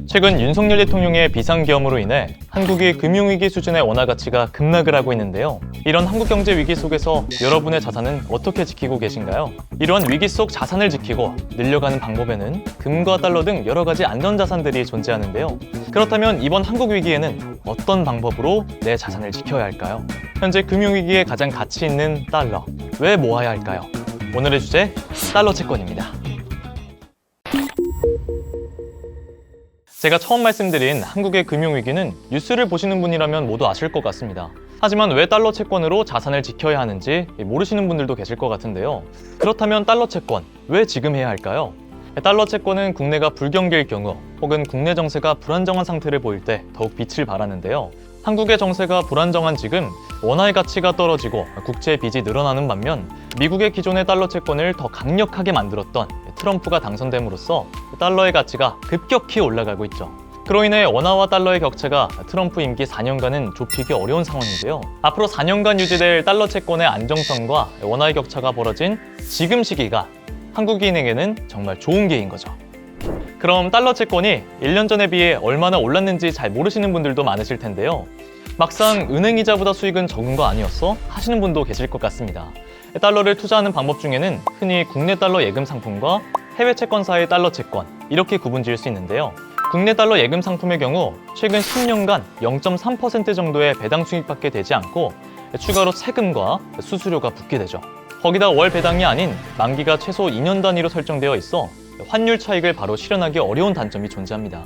최근 윤석열 대통령의 비상계엄으로 인해 한국이 금융위기 수준의 원화 가치가 급락을 하고 있는데요. 이런 한국 경제 위기 속에서 여러분의 자산은 어떻게 지키고 계신가요? 이러한 위기 속 자산을 지키고 늘려가는 방법에는 금과 달러 등 여러 가지 안전자산들이 존재하는데요. 그렇다면 이번 한국 위기에는 어떤 방법으로 내 자산을 지켜야 할까요? 현재 금융위기에 가장 가치 있는 달러, 왜 모아야 할까요? 오늘의 주제, 달러 채권입니다. 제가 처음 말씀드린 한국의 금융위기는 뉴스를 보시는 분이라면 모두 아실 것 같습니다. 하지만 왜 달러 채권으로 자산을 지켜야 하는지 모르시는 분들도 계실 것 같은데요. 그렇다면 달러 채권, 왜 지금 해야 할까요? 달러 채권은 국내가 불경기일 경우 혹은 국내 정세가 불안정한 상태를 보일 때 더욱 빛을 발하는데요. 한국의 정세가 불안정한 지금 원화의 가치가 떨어지고 국채 빚이 늘어나는 반면 미국의 기존의 달러 채권을 더 강력하게 만들었던 트럼프가 당선됨으로써 달러의 가치가 급격히 올라가고 있죠. 그로 인해 원화와 달러의 격차가 트럼프 임기 4년간은 좁히기 어려운 상황인데요. 앞으로 4년간 유지될 달러 채권의 안정성과 원화의 격차가 벌어진 지금 시기가 한국은행에는 정말 좋은 기회인 거죠. 그럼 달러 채권이 1년 전에 비해 얼마나 올랐는지 잘 모르시는 분들도 많으실 텐데요. 막상 은행 이자보다 수익은 적은 거 아니었어? 하시는 분도 계실 것 같습니다. 달러를 투자하는 방법 중에는 흔히 국내 달러 예금 상품과 해외 채권사의 달러 채권, 이렇게 구분지을 수 있는데요. 국내 달러 예금 상품의 경우 최근 10년간 0.3% 정도의 배당 수익밖에 되지 않고 추가로 세금과 수수료가 붙게 되죠. 거기다 월 배당이 아닌 만기가 최소 2년 단위로 설정되어 있어 환율 차익을 바로 실현하기 어려운 단점이 존재합니다.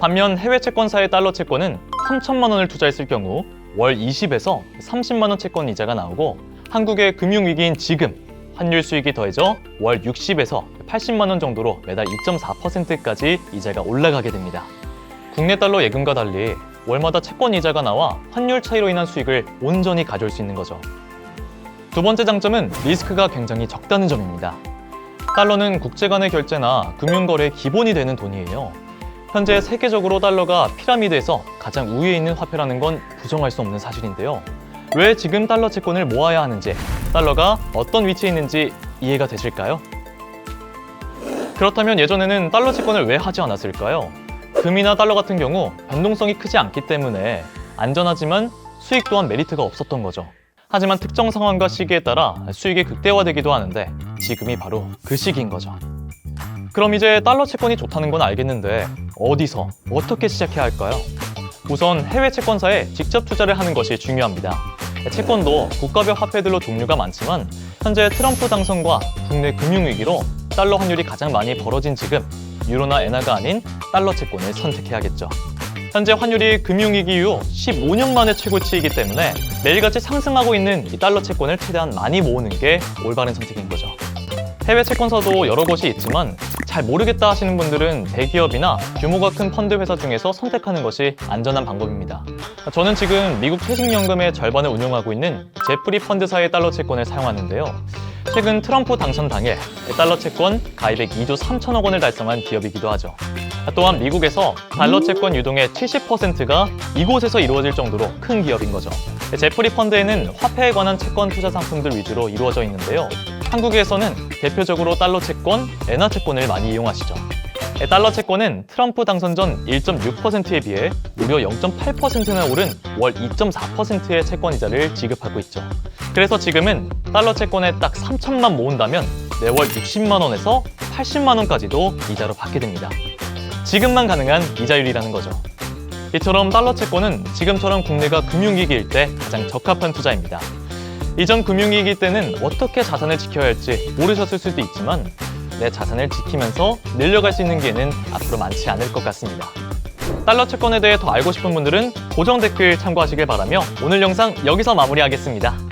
반면 해외 채권사의 달러 채권은 3천만 원을 투자했을 경우 월 20에서 30만 원 채권 이자가 나오고 한국의 금융위기인 지금 환율 수익이 더해져 월 60에서 80만 원 정도로 매달 2.4%까지 이자가 올라가게 됩니다. 국내 달러 예금과 달리 월마다 채권 이자가 나와 환율 차이로 인한 수익을 온전히 가져올 수 있는 거죠. 두 번째 장점은 리스크가 굉장히 적다는 점입니다. 달러는 국제 간의 결제나 금융거래의 기본이 되는 돈이에요. 현재 세계적으로 달러가 피라미드에서 가장 우위에 있는 화폐라는 건 부정할 수 없는 사실인데요. 왜 지금 달러 채권을 모아야 하는지, 달러가 어떤 위치에 있는지 이해가 되실까요? 그렇다면 예전에는 달러 채권을 왜 하지 않았을까요? 금이나 달러 같은 경우 변동성이 크지 않기 때문에 안전하지만 수익 또한 메리트가 없었던 거죠. 하지만 특정 상황과 시기에 따라 수익이 극대화되기도 하는데 지금이 바로 그 시기인 거죠. 그럼 이제 달러 채권이 좋다는 건 알겠는데 어디서, 어떻게 시작해야 할까요? 우선 해외 채권사에 직접 투자를 하는 것이 중요합니다. 채권도 국가별 화폐들로 종류가 많지만 현재 트럼프 당선과 국내 금융위기로 달러 환율이 가장 많이 벌어진 지금 유로나 엔화가 아닌 달러 채권을 선택해야겠죠. 현재 환율이 금융위기 이후 15년 만에 최고치이기 때문에 매일같이 상승하고 있는 이 달러 채권을 최대한 많이 모으는 게 올바른 선택인 거죠. 해외 채권사도 여러 곳이 있지만 잘 모르겠다 하시는 분들은 대기업이나 규모가 큰 펀드 회사 중에서 선택하는 것이 안전한 방법입니다. 저는 지금 미국 퇴직연금의 절반을 운용하고 있는 제프리 펀드사의 달러 채권을 사용하는데요. 최근 트럼프 당선 당일 달러 채권 가입액 2조 3천억 원을 달성한 기업이기도 하죠. 또한 미국에서 달러 채권 유동의 70%가 이곳에서 이루어질 정도로 큰 기업인 거죠. 제프리 펀드에는 화폐에 관한 채권 투자 상품들 위주로 이루어져 있는데요. 한국에서는 대표적으로 달러 채권, 엔화 채권을 많이 이용하시죠. 달러 채권은 트럼프 당선 전 1.6%에 비해 무려 0.8%나 오른 월 2.4%의 채권 이자를 지급하고 있죠. 그래서 지금은 달러 채권에 딱 3천만 모은다면 매월 60만 원에서 80만 원까지도 이자로 받게 됩니다. 지금만 가능한 이자율이라는 거죠. 이처럼 달러 채권은 지금처럼 국내가 금융위기일 때 가장 적합한 투자입니다. 이전 금융위기 때는 어떻게 자산을 지켜야 할지 모르셨을 수도 있지만 내 자산을 지키면서 늘려갈 수 있는 기회는 앞으로 많지 않을 것 같습니다. 달러 채권에 대해 더 알고 싶은 분들은 고정 댓글 참고하시길 바라며 오늘 영상 여기서 마무리하겠습니다.